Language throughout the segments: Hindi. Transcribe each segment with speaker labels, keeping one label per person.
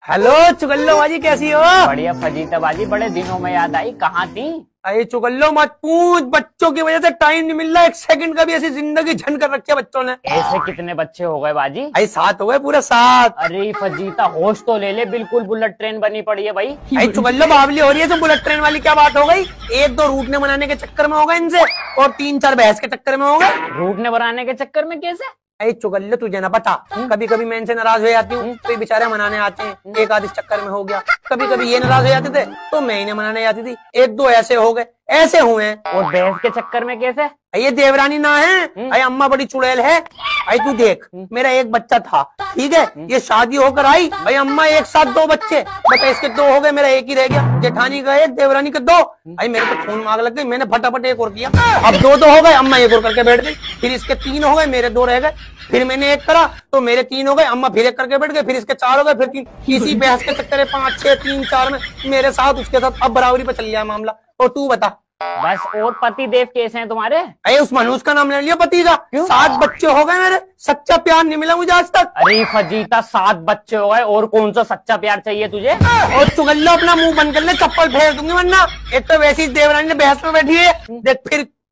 Speaker 1: हेलो चुगल्लो बाजी, कैसी हो?
Speaker 2: बढ़िया फजीता बाजी, बड़े दिनों में याद आई, कहाँ थी?
Speaker 1: अरे चुगल्लो मत पूछ, बच्चों की वजह से टाइम नहीं मिल रहा, एक सेकंड का भी। ऐसी जिंदगी झंड कर रखी है बच्चों ने।
Speaker 2: ऐसे कितने बच्चे हो गए बाजी?
Speaker 1: अरे 7 हो गए, पूरे 7।
Speaker 2: अरे फजीता होश तो ले ले, बिल्कुल बुलेट ट्रेन बनी पड़ी है भाई।
Speaker 1: अरे चुगल्लो बावली हो रही है तो बुलेट ट्रेन वाली क्या बात हो गई? 1-2 रूटने बनाने के चक्कर में होगा इनसे, और 3-4 बहस के चक्कर में होगा।
Speaker 2: रूटने बनाने के चक्कर में कैसे?
Speaker 1: अरे चुगल्लो तुझे ना पता, कभी कभी मैं इनसे नाराज हो जाती हूँ तो ये बेचारे मनाने आते हैं, एक आध इस चक्कर में हो गया। कभी कभी ये नाराज हो जाते थे तो मैं इन्हें मनाने जाती थी, 1-2 ऐसे हो गए, ऐसे हुए हैं।
Speaker 2: और बहस के चक्कर में कैसे?
Speaker 1: ये देवरानी ना है, अरे अम्मा बड़ी चुड़ैल है। अरे तू देख, मेरा एक बच्चा था, ठीक है, ये शादी होकर आई, भाई अम्मा एक साथ 2 बच्चे, बता इसके 2 हो गए, मेरा एक ही रह गया। जेठानी का 1, देवरानी के 2। भाई मेरे को खून मांग लग गई, मैंने फटाफट एक और किया, अब 2 हो गए, अम्मा एक और करके बैठ गई। फिर इसके 3 हो गए, मेरे 2 रह गए। फिर मैंने एक करा तो मेरे 3 हो गए, अम्मा फिर एक करके बैठ गए। फिर इसके 4 हो गए, फिर 3। इसी बहस के चक्कर 5, 6, 3, 4 में मेरे साथ उसके साथ अब बराबरी पे चल गया मामला। और तू बता
Speaker 2: बस। और पति देव कैसे हैं तुम्हारे?
Speaker 1: अरे उस मनुष्य का नाम ले लिया पति का। 7 बच्चे हो गए मेरे, सच्चा प्यार नहीं मिला मुझे आज तक।
Speaker 2: अरे फजीता 7 बच्चे हो गए, और कौन सा सच्चा प्यार चाहिए तुझे?
Speaker 1: और चुगल्लो अपना मुंह बंद कर ले, चप्पल फेर दूंगी वरना। एक तो वैसी देवरानी ने बहस में बैठी है, देख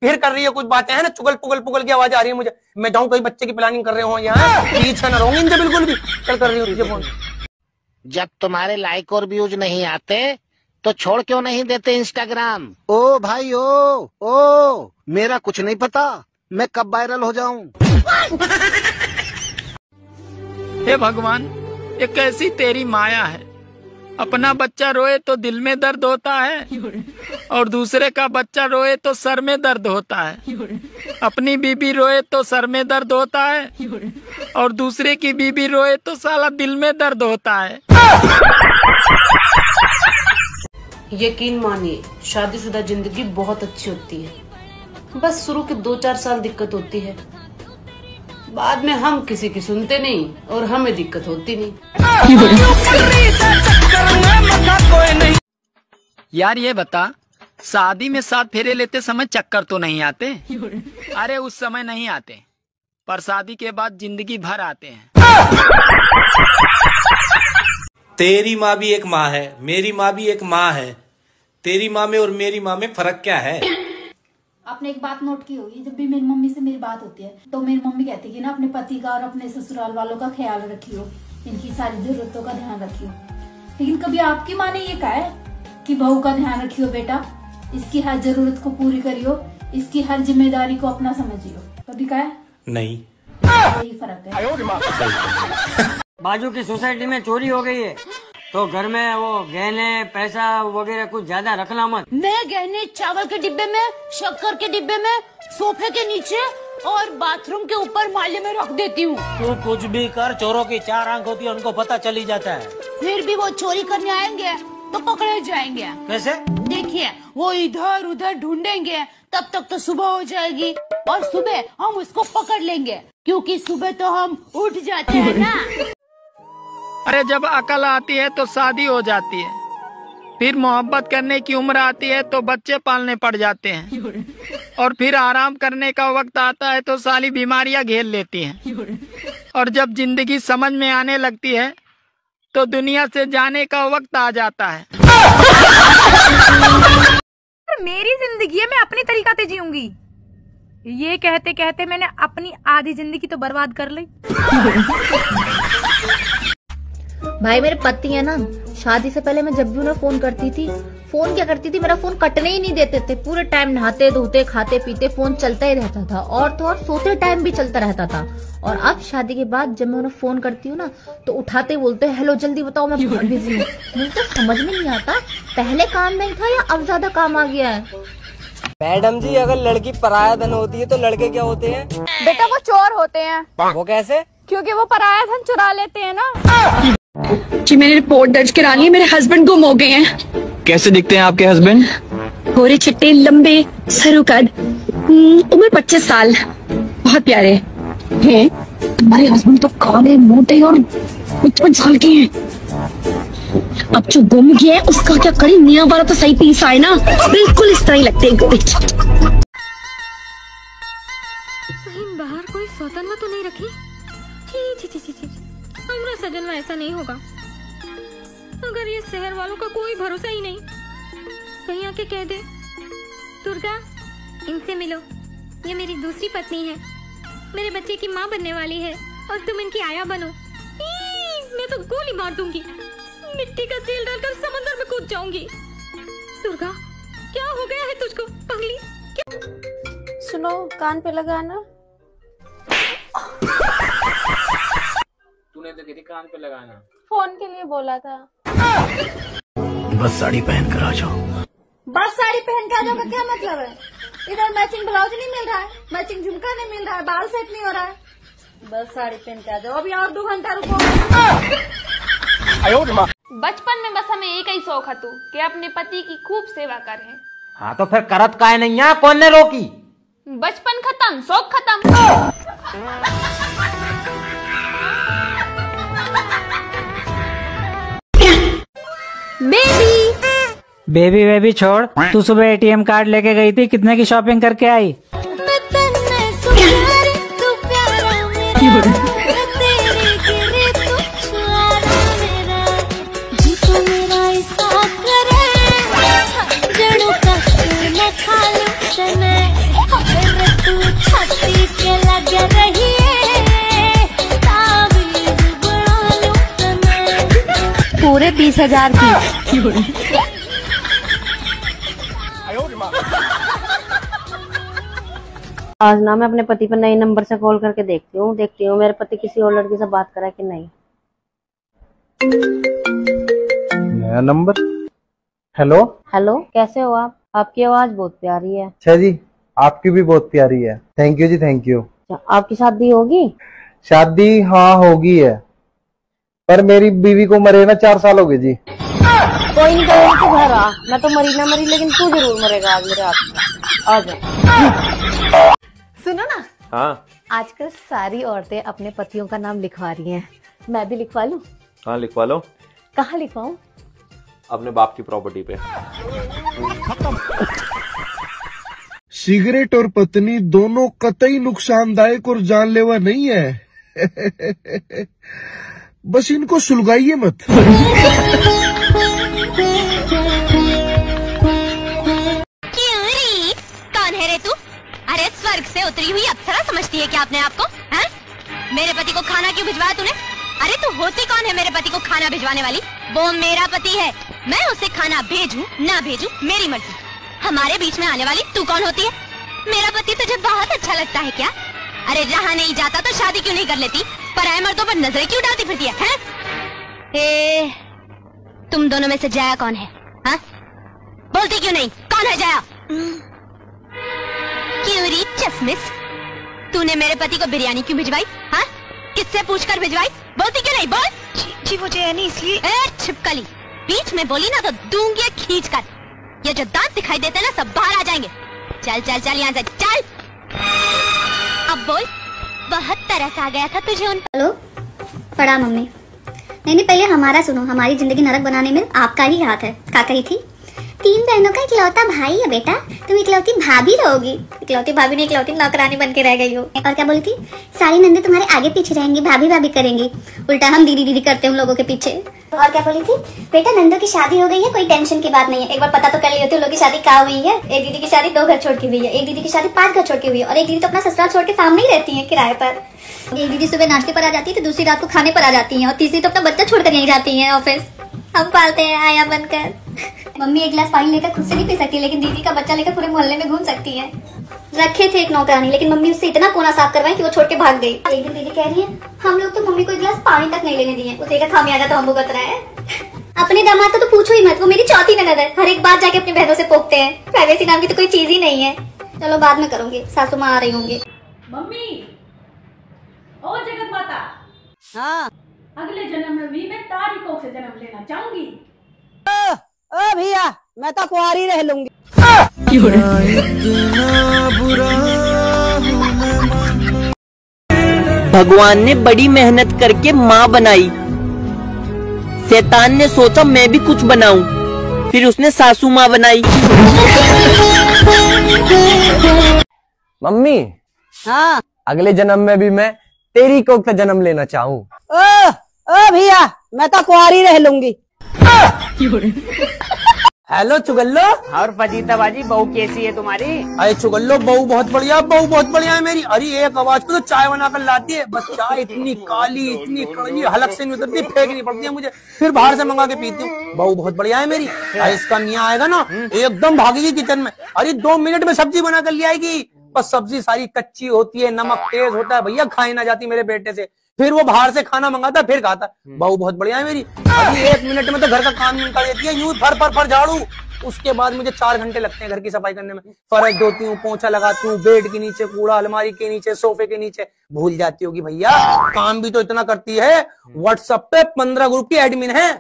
Speaker 1: फिर कर रही है कुछ बातें, है ना, चुगल पुगल पुगल की आवाज आ रही है मुझे। मैं जाऊं कोई बच्चे की प्लानिंग कर रहे हो यहाँ, पीछे न रहूंगी इनसे बिल्कुल भी। चल कर रही हूँ फोन।
Speaker 3: जब तुम्हारे लाइक और व्यूज नहीं आते तो छोड़ क्यों नहीं देते इंस्टाग्राम? ओ भाई ओ मेरा कुछ नहीं पता मैं कब वायरल हो जाऊं।
Speaker 4: हे भगवान, ये कैसी तेरी माया है। अपना बच्चा रोए तो दिल में दर्द होता है, और दूसरे का बच्चा रोए तो सर में दर्द होता है। अपनी बीबी रोए तो सर में दर्द होता है, और दूसरे की बीबी रोए तो साला दिल में दर्द होता है।
Speaker 5: यकीन मानिए, शादीशुदा जिंदगी बहुत अच्छी होती है। बस शुरू के 2-4 साल दिक्कत होती है, बाद में हम किसी की सुनते नहीं और हमें दिक्कत होती नहीं।
Speaker 4: यार ये बता, शादी में 7 फेरे लेते समय चक्कर तो नहीं आते? अरे उस समय नहीं आते, पर शादी के बाद जिंदगी भर आते हैं।
Speaker 6: तेरी माँ भी एक माँ है, मेरी माँ भी एक माँ है। तेरी माँ में और मेरी माँ में फर्क क्या है?
Speaker 7: आपने एक बात नोट की होगी, जब भी मेरी मम्मी से मेरी बात होती है तो मेरी मम्मी कहती है कि ना अपने पति का और अपने ससुराल वालों का ख्याल रखियो, इनकी सारी जरूरतों का ध्यान रखियो। लेकिन कभी आपकी माँ ने ये कहा है कि बहू का ध्यान रखियो बेटा, इसकी हर जरूरत को पूरी करियो, इसकी हर जिम्मेदारी को अपना समझियो? कभी कहा है?
Speaker 6: नहीं।
Speaker 7: यही फर्क है।
Speaker 8: बाजू की सोसाइटी में चोरी हो गई है तो घर में वो गहने पैसा वगैरह कुछ ज्यादा रखना मत।
Speaker 9: मैं गहने चावल के डिब्बे में, शक्कर के डिब्बे में, सोफे के नीचे और बाथरूम के ऊपर माले में रख देती हूँ।
Speaker 8: तू कुछ भी कर, चोरों की 4 आंख होती है, उनको पता चली जाता है।
Speaker 9: फिर भी वो चोरी करने आएंगे तो पकड़े जाएंगे।
Speaker 8: कैसे?
Speaker 9: देखिए, वो इधर उधर ढूंढेंगे, तब तक तो सुबह हो जाएगी, और सुबह हम उसको पकड़ लेंगे, क्योंकि सुबह तो हम उठ जाते हैं ना।
Speaker 4: अरे जब अकल आती है तो शादी हो जाती है, फिर मोहब्बत करने की उम्र आती है तो बच्चे पालने पड़ जाते हैं, और फिर आराम करने का वक्त आता है तो सारी बीमारियां घेर लेती हैं, और जब जिंदगी समझ में आने लगती है तो दुनिया से जाने का वक्त आ जाता है।
Speaker 10: मेरी जिंदगी है, मैं अपनी तरीका से जीऊंगी। ये कहते कहते मैंने अपनी आधी जिंदगी तो बर्बाद कर ली।
Speaker 11: भाई मेरे पति है ना, शादी से पहले मैं जब भी उन्हें फोन करती थी, फोन क्या करती थी, मेरा फोन कटने ही नहीं देते थे। पूरे टाइम नहाते धोते खाते पीते फोन चलता ही रहता था, और तो और सोते टाइम भी चलता रहता था। और अब शादी के बाद जब मैं उन्हें फोन करती हूँ ना तो उठाते बोलते हैं हेलो जल्दी बताओ मैं बहुत बिजी हूँ। मुझे तो समझ में नहीं आता पहले काम नहीं था या अब ज्यादा काम आ गया है।
Speaker 12: मैडम जी, अगर लड़की पराया धन होती है तो लड़के क्या होते हैं?
Speaker 10: बेटा वो चोर होते हैं।
Speaker 12: वो कैसे?
Speaker 10: क्योंकि वो पराया धन चुरा लेते हैं ना।
Speaker 13: जी मैंने रिपोर्ट दर्ज करानी है, मेरे हस्बैंड गुम हो गए हैं।
Speaker 14: कैसे दिखते हैं आपके हस्बैंड?
Speaker 13: गोरे चिट्टे लंबे सरू कद, उम्र 25 साल, बहुत प्यारे हैं। तुम्हारे हस्बैंड तो काले मोटे और 55 साल के हैं। अब जो गुम गया है उसका क्या करें? नया वाला तो सही पीस आए ना, बिल्कुल इस तरह ही लगते हैं।
Speaker 10: कहीं बाहर कोई सौतन्वा तो नहीं रखी? छी छी छी छी छी, हमारा सजन ऐसा नहीं होगा।
Speaker 14: मगर ये शहर वालों का कोई भरोसा ही नहीं। कहीं आके कह दे दुर्गा इनसे मिलो, ये मेरी दूसरी पत्नी है, मेरे बच्चे की माँ बनने वाली है और तुम इनकी आया बनो। मैं तो गोली मार दूंगी, मिट्टी का तेल डालकर समंदर में कूद जाऊंगी। दुर्गा क्या हो गया है तुझको पगली?
Speaker 15: सुनो, कान पे लगाना।
Speaker 2: तूने तो कही थी कान पे लगाना।
Speaker 15: फोन के लिए बोला था।
Speaker 3: बस साड़ी पहन कर आ जाओ।
Speaker 15: बस साड़ी पहन के आ जाओ का क्या मतलब है? इधर मैचिंग ब्लाउज नहीं मिल रहा है, मैचिंग झुमका नहीं मिल रहा है, बाल सेट नहीं हो रहा है। बस साड़ी पहन के आ जाओ, अभी और 2 घंटा रुको।
Speaker 10: बचपन में बस हमें एक ही शौक है तू कि अपने पति की खूब सेवा करे।
Speaker 2: हाँ तो फिर करत काहे नहीं है? कौन ने रोकी?
Speaker 10: बचपन खत्म, शौक खत्म।
Speaker 16: बेबी बेबी छोड़, तू सुबह एटीएम कार्ड लेके गई थी, कितने की शॉपिंग करके आई?
Speaker 15: पूरे 20,000 की। आज ना मैं अपने पति पर नए नंबर से कॉल करके देखती हूँ मेरे पति किसी और लड़की से बात करा कि नहीं।
Speaker 17: नया नंबर। हेलो
Speaker 15: हेलो, कैसे हो आप? आपकी आवाज बहुत प्यारी है।
Speaker 17: अच्छा जी, आपकी भी बहुत प्यारी है। Thank you ji, thank you.
Speaker 15: आपकी शादी होगी?
Speaker 17: शादी हाँ होगी है, पर मेरी बीवी को मरे ना 4 साल हो गए जी।
Speaker 15: कोई नहीं, तू घर आ, मैं तो मरी ना मरी लेकिन तू जरूर मरेगा आज मेरे हाथ में। आ जा।
Speaker 18: सुनो ना,
Speaker 6: हाँ
Speaker 18: आजकल सारी औरतें अपने पतियों का नाम लिखवा रही हैं, मैं भी लिखवा लूं?
Speaker 6: हाँ लिखवा लो।
Speaker 18: कहाँ लिखवाऊं?
Speaker 6: अपने बाप की प्रॉपर्टी पे।
Speaker 19: सिगरेट और पत्नी दोनों कतई नुकसानदायक और जानलेवा नहीं है। बस इनको सुलगाइए मत।
Speaker 14: कौन है रे तू? अरे स्वर्ग से उतरी हुई अप्सरा समझती है क्या अपने आप को? है? मेरे पति को खाना क्यों भिजवाया तूने? अरे तू होती कौन है मेरे पति को खाना भिजवाने वाली? वो मेरा पति है, मैं उसे खाना भेजूं ना भेजूं मेरी मर्जी। हमारे बीच में आने वाली तू कौन होती है? मेरा पति तुझे बहुत अच्छा लगता है क्या? अरे रहा नहीं जाता तो शादी क्यों नहीं कर लेती? पराये मर्दों पर नजरें क्यों डालती फिरती है? ए, तुम दोनों में से जया कौन है? हा? बोलती क्यों नहीं? कौन है जया? क्यों री चश्मिश, तूने मेरे पति को बिरयानी क्यों भिजवाई? हाँ, किससे पूछकर भिजवाई? बोलती क्यों नहीं? बोल। जी वो जया नहीं इसलिए। छिपकली, बीच में बोली ना तो दूंगी खींच कर। ये जो दांत दिखाई देते ना सब बाहर आ जाएंगे। चल चल चल यहाँ से चल। अब बोल, बहुत तरस आ गया था तुझे उन।
Speaker 20: हेलो, प्रणाम मम्मी। नहीं पहले हमारा सुनो, हमारी जिंदगी नरक बनाने में आपका ही हाथ है। क्या कही थी? 3 बहनों का इकलौता भाई है बेटा, तुम इकलौती भाभी रहोगी। इकलौती भाभी ने इकलौती नौकरानी बन के रह गई हो। और क्या बोली थी? सारी नंदे तुम्हारे आगे पीछे रहेंगी, भाभी भाभी करेंगी। उल्टा हम दीदी दीदी करते हैं उन लोगों के पीछे। और क्या बोली थी? बेटा नंदों की शादी हो गई है, कोई टेंशन की बात नहीं है। एक बार पता तो कर लियो थे लोगों की शादी कहाँ हुई है। एक दीदी की शादी 2 घर छोड़ के हुई है, एक दीदी की शादी 5 घर छोड़ के हुई है, और एक दीदी तो अपना ससुराल छोड़ के सामने ही रहती है किराए पर। एक दीदी सुबह नाश्ते पर आ जाती है तो दूसरी रात को खाने पर आ जाती है, और तीसरी तो अपना बच्चा छोड़कर यहीं जाती है ऑफिस। हम पालते हैं आया बनकर। मम्मी एक गिलास पानी लेकर खुद से नहीं पी सकती, लेकिन दीदी का बच्चा लेकर पूरे मोहल्ले में घूम सकती है। रखे थे एक नौकरानी, लेकिन मम्मी उससे इतना कोना साफ करवाई कि वो छोड़ के भाग गई। एक दिन दीदी कह रही है हम लोग तो मम्मी को 1 गिलास पानी तक नहीं लेने दिए, उसे का खामियाजा तो हम भुगत रहे हैं। अपने दामाद का तो पूछो ही मत, वो मेरी चौथी ननद है। हर एक बात जाके अपनी बहनों से पोकते हैं। प्राइवेसी नाम की तो कोई चीज ही नहीं है। चलो बाद में करूंगी, सासू माँ आ रही होंगी।
Speaker 21: मम्मी, ओ जगत माता।
Speaker 15: हाँ,
Speaker 21: अगले जन्म में भी मैं तारी कोख से जन्म लेना चाहूंगी।
Speaker 15: ओ भैया, मैं तो कुंवारी रह लूंगी।
Speaker 22: भगवान ने बड़ी मेहनत करके माँ बनाई, शैतान ने सोचा मैं भी कुछ बनाऊं, फिर उसने सासू माँ बनाई।
Speaker 23: मम्मी,
Speaker 15: हाँ,
Speaker 23: अगले जन्म में भी मैं तेरी कोख से जन्म लेना चाहूँ।
Speaker 15: ओ भैया, मैं तो कुंवारी रह लूंगी।
Speaker 2: हेलो चुगल्लो। और फजीताबाजी बहू कैसी है तुम्हारी?
Speaker 1: अरे चुगल्लो बहू बहुत बढ़िया, बहू बहुत बढ़िया है मेरी। अरे एक आवाज पे तो चाय बनाकर लाती है, बस चाय इतनी काली इतनी कड़वी, हलक से नहीं उतरती, फेंकनी पड़ती है मुझे, फिर बाहर से मंगा के पीती हूँ। बहू बहुत बढ़िया है मेरी। अरे इसका मियाँ आएगा ना एकदम भागेगी किचन में, अरे 2 मिनट में सब्जी बना कर ले आएगी। बस सब्जी सारी कच्ची होती है, नमक तेज होता है, भैया खाई ना जाती मेरे बेटे से, फिर वो बाहर से खाना मंगाता फिर खाता। बहू बहुत बढ़िया है मेरी। अभी 1 मिनट में तो घर का काम निपटा देती है, यूं फर झाड़ू। उसके बाद मुझे 4 घंटे लगते हैं घर की सफाई करने में। फर्श धोती हूँ, पोंछा लगाती हूँ, बेड के नीचे कूड़ा, अलमारी के नीचे, सोफे के नीचे। भूल जाती होगी भैया, काम भी तो इतना करती है। व्हाट्सएप पे 15 ग्रुप की एडमिन है,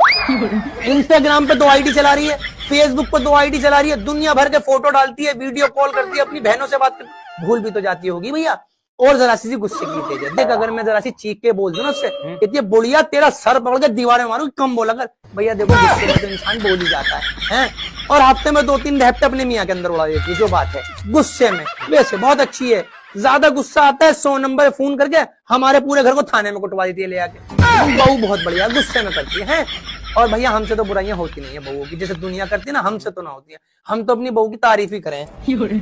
Speaker 1: इंस्टाग्राम पे 2 आईडी चला रही है, फेसबुक पे 2 आईडी चला रही है, दुनिया भर के फोटो डालती है, वीडियो कॉल करती है, अपनी बहनों से बात करती। भूल भी तो जाती होगी भैया। और जरा सी गुस्से की तेज है, देख अगर मैं जरा सी चीख के बोल दूं ना उससे, इतनी बुढ़िया तेरा सर पकड़ के दीवार में मारू, कम बोला कर। भैया देखो गुस्से में तो इंसान बोल ही जाता है? और हफ्ते में 2-3 हफ्ते अपने मियाँ के अंदर उड़ा देती है, जो बात है गुस्से में। वैसे बहुत अच्छी है, ज्यादा गुस्सा आता है 100 नंबर फोन करके हमारे पूरे घर को थाने में कुटवा देती है ले आके। बहू बहुत बढ़िया गुस्से में करती है। और भैया हमसे तो बुराइयां होती नहीं है बहू की, जैसे दुनिया करती है ना, हमसे तो ना होती है। हम तो अपनी बहू की तारीफ ही करें।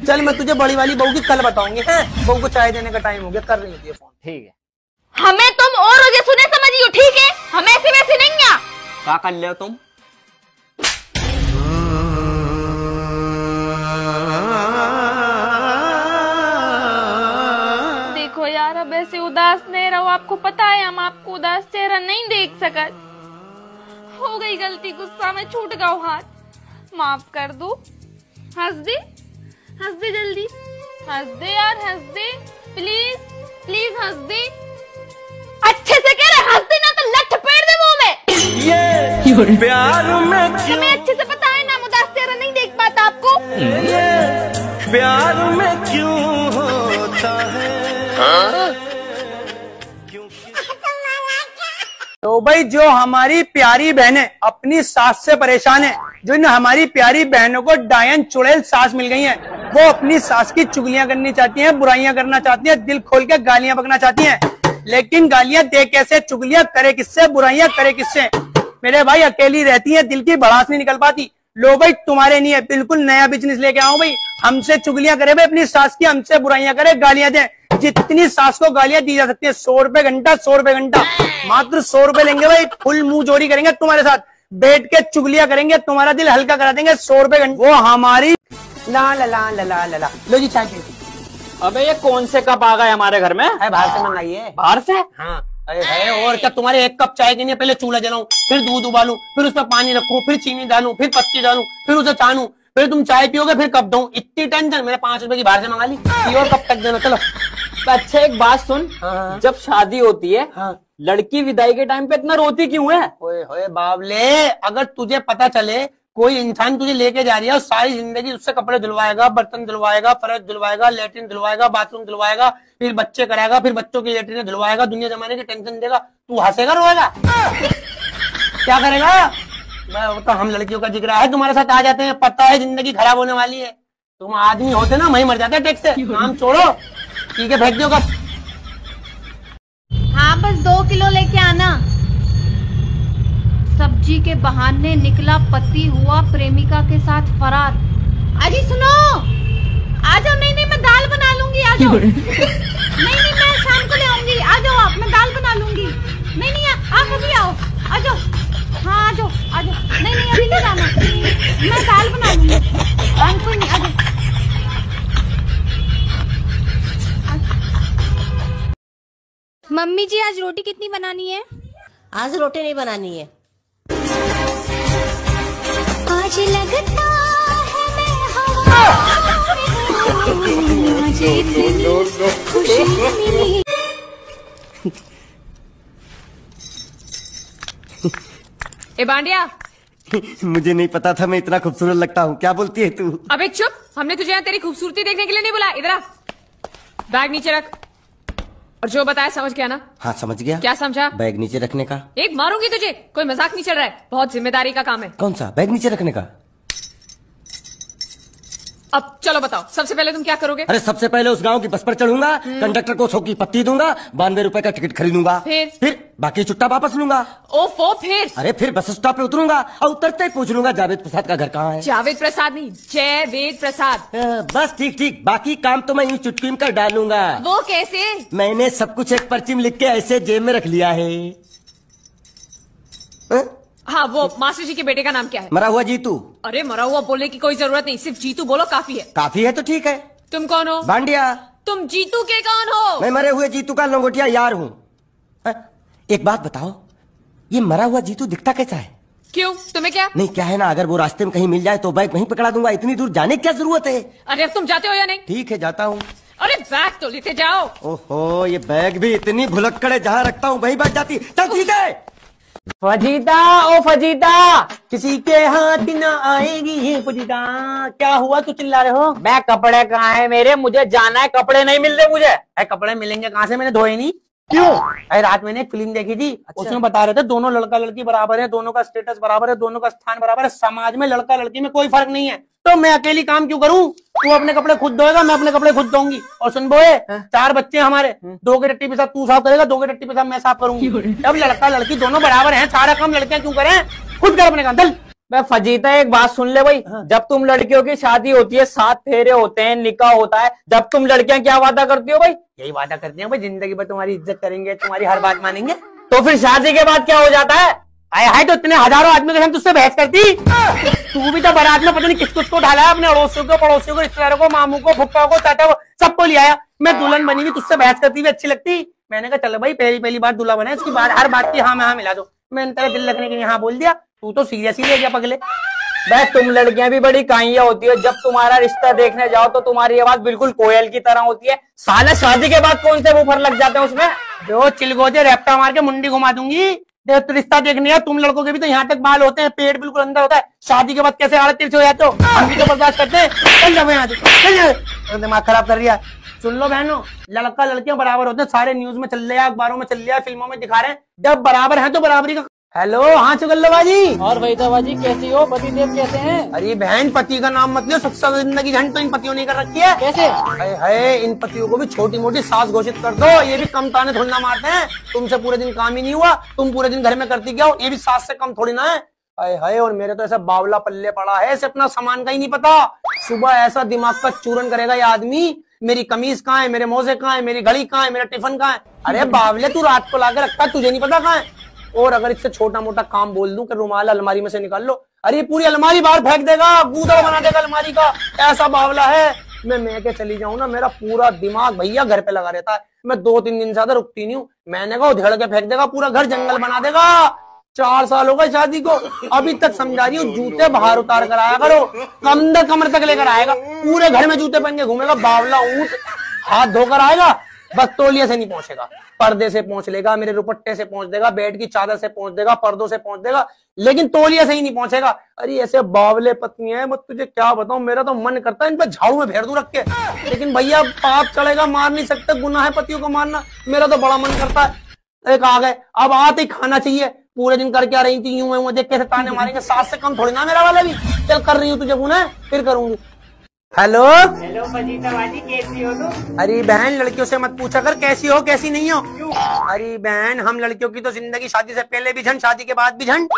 Speaker 1: चल मैं तुझे बड़ी वाली बहू की कल बताऊंगी। है बहू को चाय देने का टाइम हो गया, कर रही होती है फोन। ठीक है।
Speaker 15: हमें तुम और हो सुने समझियो, ठीक है? हम ऐसे वैसे नहीं है।
Speaker 22: क्या कर ले तुम?
Speaker 9: देखो यार, अब ऐसे उदास नहीं रहो, आपको पता है हम आपको उदास चेहरा नहीं देख सका। हो गई गलती, गुस्सा में छूट गया हाथ, माफ कर दो। हंस दे जल्दी, हंस दे यार, हंस दे प्लीज प्लीज, हंस दे अच्छे से, कह रहे हंस दे ना तो लठ पेड़ दे मुंह में।
Speaker 22: ये प्यार में
Speaker 9: तुम्हें अच्छे से पता है ना, उदास चेहरा नहीं देख पाता आपको।
Speaker 22: ये प्यार में क्यों होता है?
Speaker 1: तो भाई जो हमारी प्यारी बहनें अपनी सास से परेशान है, जो इन हमारी प्यारी बहनों को डायन चुड़ैल सास मिल गई है, वो अपनी सास की चुगलियां करनी चाहती हैं, बुराइयां करना चाहती हैं, दिल खोल के गालियां बकना चाहती हैं, लेकिन गालियां दे कैसे, चुगलियां करे किससे, बुराइयां करे किससे? मेरे भाई अकेली रहती है, दिल की भड़ास नहीं निकल पाती। लो भाई तुम्हारे नहीं है, बिल्कुल नया बिजनेस लेके आओ भाई। हमसे चुगलियां करे भाई अपनी सास की, हमसे बुराइयां करे, गालियां दे। जितनी सास को गालियां दी जा सकती है, 100 रुपए घंटा, 100 रुपए घंटा, मात्र 100 रुपए लेंगे भाई। फुल मुंह जोरी करेंगे तुम्हारे साथ, बैठ के चुगलियां करेंगे, तुम्हारा दिल हल्का करा देंगे। 100 रुपए घंटा वो हमारी। ला ला ला ला ला ला, लो जी चाय पी।
Speaker 2: अबे ये कौन से कप आ गए हमारे घर में?
Speaker 1: बाहर से मंगाइए।
Speaker 2: बाहर से?
Speaker 1: हाँ। अरे और क्या, तुम्हारे 1 कप चाय के लिए पहले चूल्हा जलाऊं, फिर दूध उबालूं, फिर उसमें पानी रखूं, फिर चीनी डालूं, फिर पत्ती डालूं, फिर उसे छानूं, फिर तुम चाय पियोगे, फिर कप दूं। इतनी टेंशन, मैंने 5 रुपए की बाहर से मंगा ली। और कब तक देना? चलो।
Speaker 2: अच्छा एक बात सुन, जब शादी होती है लड़की विदाई के टाइम पे इतना रोती क्यों है?
Speaker 1: ओए होए बाबले, अगर तुझे पता चले कोई इंसान तुझे लेके जा रही है और सारी जिंदगी उससे कपड़े धुलवाएगा, बर्तन धुलवाएगा, फर्श धुलवाएगा, लेटरिन धुलवाएगा, बाथरूम धुलवाएगा, फिर बच्चे कराएगा, फिर बच्चों की लेटरिन धुलवाएगा, दुनिया जमाने की टेंशन देगा, तू हंसेगा रोएगा? क्या करेगा? तो हम लड़कियों का जिक्र है, तुम्हारे साथ आ जाते हैं, पता है जिंदगी खराब होने वाली है। तुम आदमी होते ना, वहीं मर जाते टैक्स से। काम छोड़ो, ठीक है, फेंक दो कब।
Speaker 7: हाँ बस 2 किलो लेके आना। सब्जी के बहाने निकला पति, हुआ प्रेमिका के साथ फरार। अजी सुनो, आ जाओ। नहीं मैं दाल बना लूंगी, आ जाओ। नहीं मैं शाम को ले आऊंगी, आ जाओ आप, मैं दाल बना लूंगी। नहीं आप अभी आओ, आ जाओ। हाँ आ जाओ। नहीं अभी नहीं जाना, मैं दाल बना लूंगी। कोई नहीं, आ जाओ।
Speaker 15: मम्मी जी आज रोटी कितनी बनानी है?
Speaker 5: आज रोटी नहीं बनानी है।
Speaker 15: आज लगता है मैं हवा में आज इतनी खुशी मिली।
Speaker 10: ए बांडिया,
Speaker 12: मुझे नहीं पता था मैं इतना खूबसूरत लगता हूँ। क्या बोलती है तू?
Speaker 10: अबे चुप, हमने तुझे यहाँ तेरी खूबसूरती देखने के लिए नहीं बुलाया। इधर आ, बैग नीचे रख, और जो बताया समझ गया ना?
Speaker 12: हाँ समझ गया।
Speaker 10: क्या समझा?
Speaker 12: बैग नीचे रखने का।
Speaker 10: एक मारूंगी तुझे, कोई मजाक नहीं चल रहा है, बहुत जिम्मेदारी का काम है।
Speaker 12: कौन सा? बैग नीचे रखने का।
Speaker 4: अब चलो बताओ, सबसे पहले तुम क्या करोगे?
Speaker 8: अरे सबसे पहले उस गांव की बस पर चढ़ूंगा, कंडक्टर को 100 की पत्ती दूंगा, 92 रुपए का टिकट खरीदूंगा, फिर बाकी चुट्टा वापस लूंगा।
Speaker 4: ओफो, फिर?
Speaker 8: अरे फिर बस स्टॉप पे उतरूंगा और उतरते ही पूछ लूंगा जावेद प्रसाद का घर कहाँ है।
Speaker 4: जावेद प्रसाद नहीं, जयवेद प्रसाद।
Speaker 8: बस ठीक ठीक, बाकी काम तो मैं यूं चुटकी में कर डालूंगा।
Speaker 4: वो कैसे?
Speaker 8: मैंने सब कुछ एक पर्ची में लिख के ऐसे जेब में रख लिया है।
Speaker 4: हाँ, वो मास्टर जी के बेटे का नाम क्या है?
Speaker 8: मरा हुआ जीतू।
Speaker 4: अरे मरा हुआ बोलने की कोई जरूरत नहीं, सिर्फ जीतू बोलो काफी है।
Speaker 8: काफी है तो ठीक है।
Speaker 4: तुम कौन हो?
Speaker 8: भांडिया।
Speaker 4: तुम जीतू के कौन हो?
Speaker 8: मैं मरे हुए जीतू का लंगोटिया यार हूँ। एक बात बताओ, ये मरा हुआ जीतू दिखता कैसा है?
Speaker 4: क्यों, तुम्हें क्या?
Speaker 8: नहीं क्या है ना, अगर वो रास्ते में कहीं मिल जाए तो बैग वहीं पकड़ा दूंगा, इतनी दूर जाने की क्या जरूरत है?
Speaker 4: अरे अब तुम जाते हो या नहीं?
Speaker 8: ठीक है जाता हूँ।
Speaker 4: अरे बैग तो लेते जाओ।
Speaker 8: ओहो, ये बैग भी इतनी भुलक्कड़ है, जहाँ रखता हूँ वहीं बैठ जाती। चल ठीक है।
Speaker 1: फजीदा ओ फजीदा, किसी के हाथ न आएगी फजीदा। क्या हुआ, तू चिल्ला रहे हो?
Speaker 2: मैं कपड़े कहाँ है मेरे, मुझे जाना है, कपड़े नहीं मिल रहे मुझे।
Speaker 1: अरे कपड़े मिलेंगे कहाँ से, मैंने धोए नहीं। क्यों? अरे रात मैंने एक फिल्म देखी थी। अच्छा। उसमें बता रहे थे दोनों लड़का लड़की बराबर है, दोनों का स्टेटस बराबर है, दोनों का स्थान बराबर है, समाज में लड़का लड़की में कोई फर्क नहीं है। तो मैं अकेली काम क्यों करूं? तू अपने कपड़े खुद धोएगा, मैं अपने कपड़े खुद धोऊंगी। और सुन बोए, 4 बच्चे हमारे, 2 के टट्टी पेशाब तू साफ करेगा, 2 के टट्टी पेशाब मैं साफ करूंगी। अब लड़का लड़की दोनों बराबर हैं, सारा काम लड़कियां क्यों करें? खुद कर अपने काम। चल
Speaker 2: मैं फजीता, एक बात सुन ले भाई। जब तुम लड़कियों की शादी होती है, 7 फेरे होते हैं, निकाह होता है, जब तुम लड़कियां क्या वादा करती हो भाई?
Speaker 1: यही वादा करती हैं भाई, जिंदगी भर तुम्हारी इज्जत करेंगे, तुम्हारी हर बात मानेंगे।
Speaker 2: तो फिर शादी के बाद क्या हो जाता है?
Speaker 1: आए हाय, तो इतने हजारों आदमी के साथ तुझसे बहस करती। तू भी तो बारात में पता नहीं किस कुछ को ढाला है, अपने अड़ोसियों को, पड़ोसियों को, रिश्तेदारों को, मामू को, फुप्पा को, चाचा को, सबको ले आया। मैं दुल्हन बनी हुई, तुझसे बहस करती हुई अच्छी लगती? मैंने कहा चलो भाई, पहली बार दूल्हा बना है, इसकी बात हर बात की हाँ में हाँ मिला दो। मैंने तेरा दिल रखने के लिए हाँ बोल दिया, तू तो सीरियस ही ले गया पगले।
Speaker 2: भाई तुम लड़कियां भी बड़ी काइयां होती है, जब तुम्हारा रिश्ता देखने जाओ तो तुम्हारी आवाज बिल्कुल कोयल की तरह होती है। साला शादी के बाद कौन से वूफर लग जाते हैं उसमें?
Speaker 1: जो चिलगोजे रैप्टा मार के मुंडी घुमा दूंगी। देख तो रिश्ता देखने है, तुम लड़कों के भी तो यहाँ तक बाल होते हैं, पेट बिल्कुल अंदर होता है, शादी के बाद कैसे आड़े तिरछे हो जाते हो? हम भी तो बर्दाश्त करते हैं। चल जाओ यहाँ से, दिमाग खराब कर रही है। सुन लो बहनों, लड़का लड़कियां बराबर होते हैं, सारे न्यूज में चल रहा है, अखबारों में चल रहा है, फिल्मों में दिखा रहे हैं। जब बराबर है तो बराबरी का। हेलो, हाँ चुगल्लोबाजी।
Speaker 2: और वहीदाबाजी कैसी हो? पतिदेव कैसे हैं?
Speaker 1: अरे बहन, पति का नाम मत लियो, सबसे जिंदगी झंड तो इन पतियों ने कर रखी है।
Speaker 2: कैसे?
Speaker 1: है इन पतियों को भी छोटी मोटी सास घोषित कर दो, ये भी कम ताने थोड़ी ना मारते हैं। तुमसे पूरे दिन काम ही नहीं हुआ, तुम पूरे दिन घर में करती क्या हो, ये भी सास से कम थोड़ी ना है। हाय, और मेरे तो ऐसा बावला पल्ले पड़ा है, इसे अपना सामान का ही नहीं पता। सुबह ऐसा दिमाग का चूरन करेगा ये आदमी, मेरी कमीज कहाँ है, मेरे मोजे कहाँ है, मेरी घड़ी कहाँ है, मेरा टिफिन कहाँ है। अरे बावले, तू रात को लाके रखता, तुझे नहीं पता कहाँ है। और अगर इससे छोटा मोटा काम बोल दूं कि रुमाल अलमारी में से निकाल लो, अरे पूरी अलमारी बाहर फेंक देगा, गूदा बना देगा अलमारी का, ऐसा बावला है। मैं के चली जाऊं ना, मेरा पूरा दिमाग भैया घर पे लगा रहता है। मैं 2-3 दिन से ज्यादा रुकती नहीं हूँ। मैंने कहा उधेड़ के फेंक देगा, पूरा घर जंगल बना देगा। 4 साल हो गए शादी को, अभी तक समझा रही हूँ जूते बाहर उतार कर आया करो, कमर तक लेकर आएगा, पूरे घर में जूते पहन के घूमेगा। बावला ऊंट हाथ धोकर आएगा, बस तौलिए से नहीं पहुंचेगा, पर्दे से पहुंच लेगा, मेरे रुपट्टे से पहुंच देगा, बेड की चादर से पहुंच देगा, पर्दों से पहुंच देगा, लेकिन तौलिए से ही नहीं पहुंचेगा। अरे ऐसे बावले पत्नी है, मैं तुझे क्या बताऊं, मेरा तो मन करता है इन पे झाड़ू में फेर दूं रख के, लेकिन भैया पाप चढ़ेगा, मार नहीं सकते, गुनाह है पतियों को मारना। मेरा तो बड़ा मन करता है। एक आ गए, अब आते ही खाना चाहिए, पूरे दिन करके आ रही थी, यूं देख कैसे ताने मारेंगे, सास से कम थोड़ी ना मेरा वाला भी। चल कर रही हूँ तुझे गुनाह, फिर करूंगी। हेलो
Speaker 2: फजीताबाजी, कैसी हो तुम?
Speaker 1: अरे बहन, लड़कियों से मत पूछा कर कैसी हो कैसी नहीं हो। अरे बहन, हम लड़कियों की तो जिंदगी शादी से पहले भी झंड, शादी के बाद भी झंड।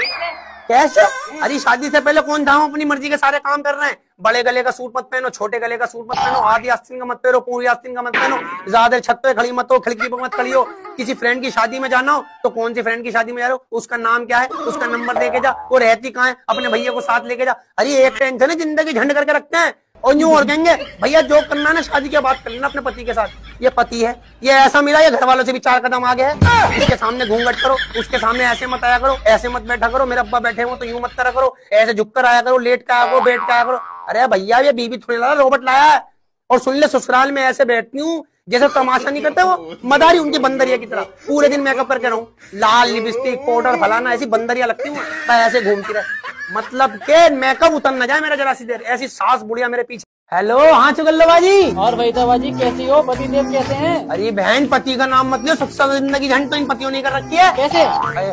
Speaker 1: कैसे? अरे शादी से पहले कौन था, हम अपनी मर्जी के सारे काम कर रहे हैं। बड़े गले का सूट मत पहनो, छोटे गले का सूट मत पहनो, आधी आस्तीन का मत पहनो, पूरी आस्तीन का मत पहनो, ज्यादा छत पे खड़ी मत हो, खिड़की पर मत खड़ी हो। किसी फ्रेंड की शादी में जाना हो तो कौन सी फ्रेंड की शादी में जा रहे हो, उसका नाम क्या है, उसका नंबर देके जा, वो रहती कहाँ है, अपने भैया को साथ लेके जा। अरे एक टेंशन है, जिंदगी झंड करके रखते हैं। और यूं और कहेंगे भैया जो करना ना शादी के बाद कर लेना अपने पति के साथ। ये पति है, ये ऐसा मिला, ये घर वालों से भी 4 कदम आगे है। इसके सामने घूंघट करो, उसके सामने ऐसे मत आया करो, ऐसे मत बैठा करो, मेरे अब्बा बैठे हो तो यूं मत करा करो, ऐसे झुक कर आया करो, लेट के आया करो, बैठ के आया करो। अरे भैया, ये बीबी थोड़ी लाया, रोबोट लाया है। और सुन ले, ससुराल में ऐसे बैठती हूँ जैसे तमाशा नहीं करते वो, मदारी उनकी बंदरिया की तरह, पूरे दिन मेकअप करके रहूं, लाल लिपस्टिक पाउडर फलाना, ऐसी बंदरिया लगती हूँ, ऐसे घूमती रहे। मतलब के मेकअप उतर न जाए मेरा जरा सी देर, ऐसी सास बुढ़िया मेरे पीछे। हेलो, हाँ चुगल्लो बाजी।
Speaker 12: और वहीदा बाजी कैसी हो? पतिदेव कैसे हैं?
Speaker 1: अरे बहन, पति का नाम मत लियो, सबसे ज्यादा जिंदगी झंड तो इन पतियों ने कर रखी है।
Speaker 12: कैसे?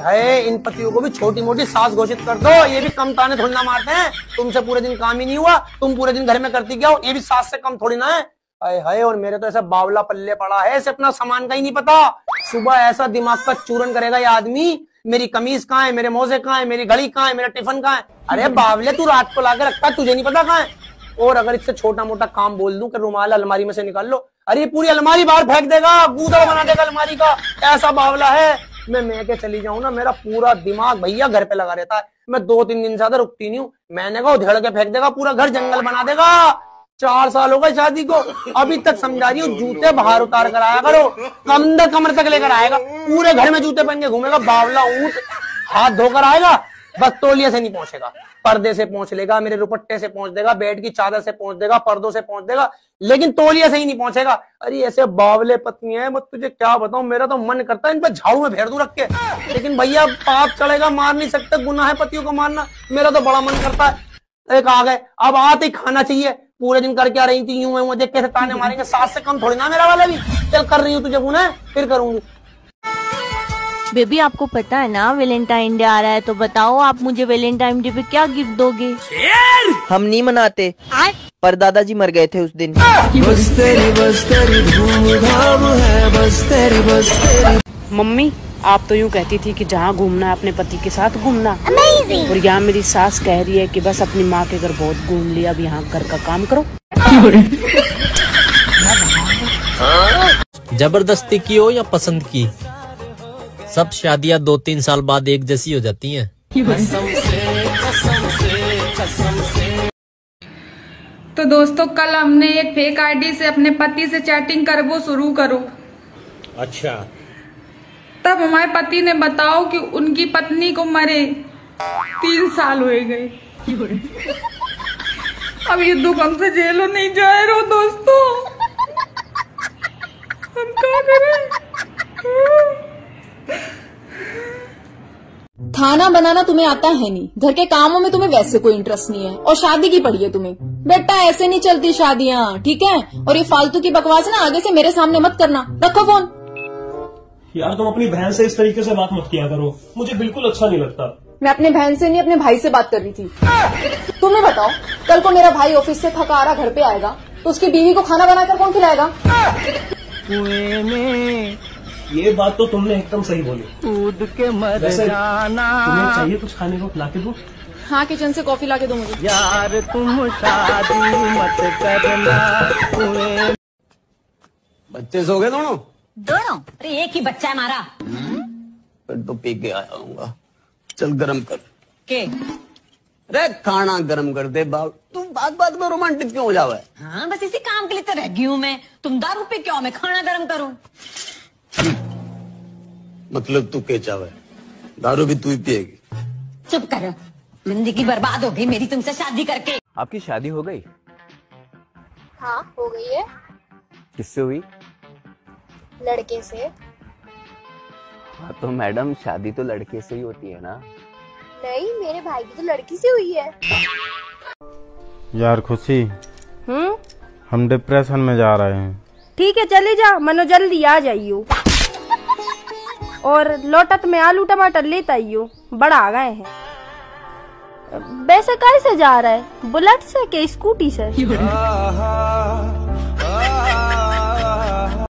Speaker 1: है इन पतियों को भी छोटी मोटी सास घोषित कर दो, ये भी कम ताने थोड़ी ना मारते हैं। तुमसे पूरे दिन काम ही नहीं हुआ, तुम पूरे दिन घर में करती क्या हो, ये भी सास से कम थोड़ी ना है। हाय, और मेरे तो ऐसा बावला पल्ले पड़ा है, इसे अपना सामान का ही नहीं पता। सुबह ऐसा दिमाग का चूरन करेगा ये आदमी, मेरी कमीज कहाँ है, मेरे मोजे कहाँ है, मेरी घड़ी कहाँ है, मेरा टिफिन कहाँ है। अरे बावले, तू रात को लाके रखता, तुझे नहीं पता कहाँ है। और अगर इससे छोटा मोटा काम बोल दूं कि रुमाल अलमारी में से निकाल लो, अरे पूरी अलमारी बाहर फेंक देगा, गूदड़ बना देगा अलमारी का, ऐसा बावला है। मैं के चली जाऊं ना, मेरा पूरा दिमाग भैया घर पे लगा रहता है। मैं 2-3 दिन से ज्यादा रुकती नहीं हूँ। मैंने कहा उधेड़ के फेंक देगा, पूरा घर जंगल बना देगा। 4 साल हो गए शादी को, अभी तक समझा रही हूँ जूते बाहर उतार कर आया करो, कमर तक लेकर आएगा, पूरे घर में जूते पहन के घूमेगा। बावला ऊंट हाथ धोकर आएगा, बस तौलिया से नहीं पहुंचेगा, पर्दे से पहुंच लेगा, मेरे दुपट्टे से पहुंच देगा, बेड की चादर से पहुंच देगा, पर्दों से पहुंच देगा, लेकिन तौलिया से ही नहीं पहुंचेगा। अरे ऐसे बावले पत्नी है, मैं तुझे क्या बताऊं, मेरा तो मन करता है इन पर झाड़ू में फेर दूं रख के, लेकिन भैया पाप चढ़ेगा, मार नहीं सकते, गुनाह है पतियों को मारना। मेरा तो बड़ा मन करता है। एक आ गए, अब आते ही खाना चाहिए, पूरे दिन कर क्या रही थी, यूं देख कैसे ताने मारेंगे, सास से कम थोड़ी ना मेरा वाला भी। चल कर रही हूँ तुझे गुनाह, फिर करूंगी।
Speaker 11: बेबी आपको पता है ना वैलेंटाइन डे आ रहा है, तो बताओ आप मुझे वैलेंटाइन डे पे क्या गिफ्ट दोगे?
Speaker 22: हम नहीं मनाते, पर दादाजी मर गए थे उस दिन।
Speaker 13: मम्मी आप तो यूँ कहती थी कि जहाँ घूमना है अपने पति के साथ घूमना, और यहाँ मेरी सास कह रही है कि बस अपनी माँ के घर बहुत घूम लिया, अब यहाँ घर का काम करो।
Speaker 23: जबरदस्ती की हो या पसंद की, सब शादियां 2-3 साल बाद एक जैसी हो जाती हैं।
Speaker 10: तो दोस्तों कल हमने एक फेक आईडी से अपने पति से चैटिंग करवो शुरू करो।
Speaker 23: अच्छा।
Speaker 10: तब हमारे पति ने बताओ कि उनकी पत्नी को मरे 3 साल हुए गए। अब ये दुख हमसे झेलो नहीं जा रहा दोस्तों, हम क्या करें?
Speaker 4: खाना बनाना तुम्हें आता है नहीं, घर के कामों में तुम्हें वैसे कोई इंटरेस्ट नहीं है, और शादी की पड़ी है तुम्हें। बेटा ऐसे नहीं चलती शादियाँ, ठीक है? और ये फालतू की बकवास ना आगे से मेरे सामने मत करना, रखो फोन।
Speaker 24: यार तुम अपनी बहन से इस तरीके से बात मत किया करो, मुझे बिल्कुल अच्छा नहीं लगता।
Speaker 4: मैं अपने बहन से नहीं अपने भाई से बात कर रही थी। तुम्हें बताओ, कल को मेरा भाई ऑफिस से थका रहा घर पे आएगा तो उसकी बीवी को खाना बनाकर कौन खिलाएगा?
Speaker 24: ये बात तो तुमने एकदम सही बोली।
Speaker 12: कूद के मर जाना।
Speaker 24: तुम्हें चाहिए कुछ खाने को, ला के दो?
Speaker 4: हाँ, किचन से कॉफी ला के दो मुझे।
Speaker 12: यार तुम शादी मत करना।
Speaker 25: बच्चे सो गए दोनों?
Speaker 14: अरे एक ही बच्चा है हमारा।
Speaker 25: फिर तो पी के आया हूँगा। चल गरम कर
Speaker 14: के।
Speaker 25: अरे खाना गरम कर दे बाब, तुम बात में रोमांटिक क्यों हो जावे?
Speaker 14: हाँ बस इसी काम के लिए तो रह गई हूँ मैं। तुम दारू पे क्यों, मैं खाना गरम करूँ?
Speaker 25: मतलब तू क्या चाहे, दारू भी तू ही पिएगी?
Speaker 14: चुप कर, जिंदगी बर्बाद हो गई मेरी तुमसे शादी करके।
Speaker 26: आपकी शादी हो गई?
Speaker 20: हाँ हो गई है।
Speaker 26: किससे हुई?
Speaker 20: लड़के से।
Speaker 26: हाँ तो मैडम शादी तो लड़के से ही होती है ना?
Speaker 20: नहीं, मेरे भाई की तो लड़की से हुई है।
Speaker 27: यार खुशी, हम डिप्रेशन में जा रहे हैं।
Speaker 10: ठीक है चले जा, मनो जल्दी आ जाइयो, और लोटत में आलू टमाटर लेता आइयो, बड़ा आ गए हैं। वैसे कैसे जा रहा है, बुलेट से के स्कूटी से?